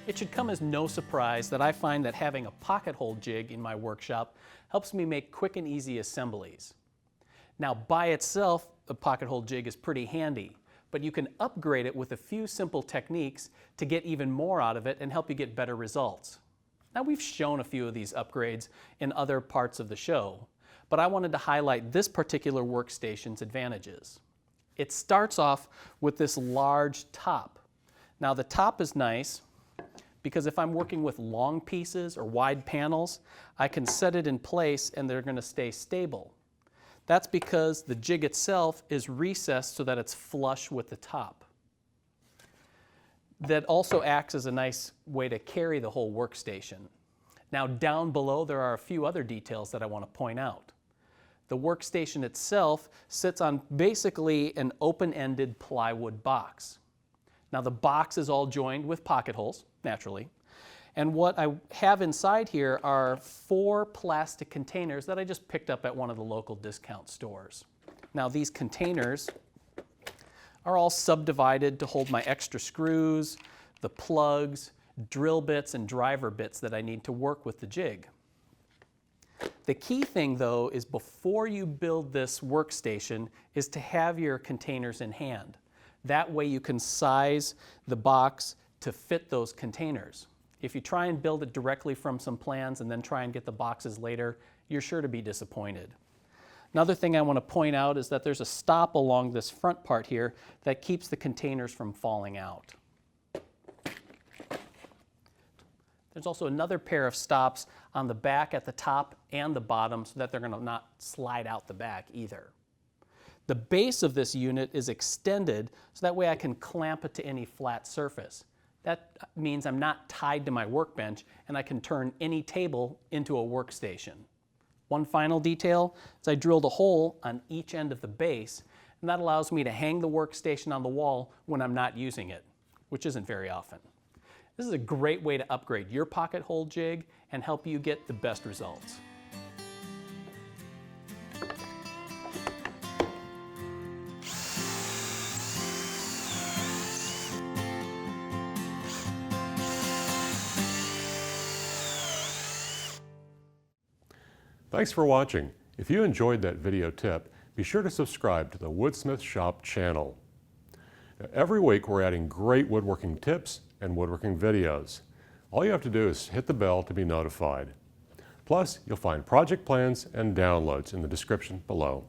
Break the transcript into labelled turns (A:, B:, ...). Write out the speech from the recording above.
A: It should come as no surprise that I find that having a pocket hole jig in my workshop helps me make quick and easy assemblies. Now, by itself, a pocket hole jig is pretty handy, but you can upgrade it with a few simple techniques to get even more out of it and help you get better results. Now, we've shown a few of these upgrades in other parts of the show, but I wanted to highlight this particular workstation's advantages. It starts off with this large top. Now, the top is nice because if I'm working with long pieces or wide panels, I can set it in place and they're going to stay stable. That's because the jig itself is recessed so that it's flush with the top. That also acts as a nice way to carry the whole workstation. Now, down below there are a few other details that I want to point out. The workstation itself sits on basically an open-ended plywood box. Now, the box is all joined with pocket holes, naturally. And what I have inside here are 4 plastic containers that I just picked up at one of the local discount stores. Now, these containers are all subdivided to hold my extra screws, the plugs, drill bits, and driver bits that I need to work with the jig. The key thing, though, is before you build this workstation is to have your containers in hand. That way you can size the box to fit those containers. If you try and build it directly from some plans and then try and get the boxes later, you're sure to be disappointed. Another thing I want to point out is that there's a stop along this front part here that keeps the containers from falling out. There's also another pair of stops on the back at the top and the bottom so that they're going to not slide out the back either. The base of this unit is extended so that way I can clamp it to any flat surface. That means I'm not tied to my workbench and I can turn any table into a workstation. One final detail is I drilled a hole on each end of the base, and that allows me to hang the workstation on the wall when I'm not using it, which isn't very often. This is a great way to upgrade your pocket hole jig and help you get the best results.
B: Thanks for watching. If you enjoyed that video tip, be sure to subscribe to the Woodsmith Shop channel. Now, every week we're adding great woodworking tips and woodworking videos. All you have to do is hit the bell to be notified. Plus, you'll find project plans and downloads in the description below.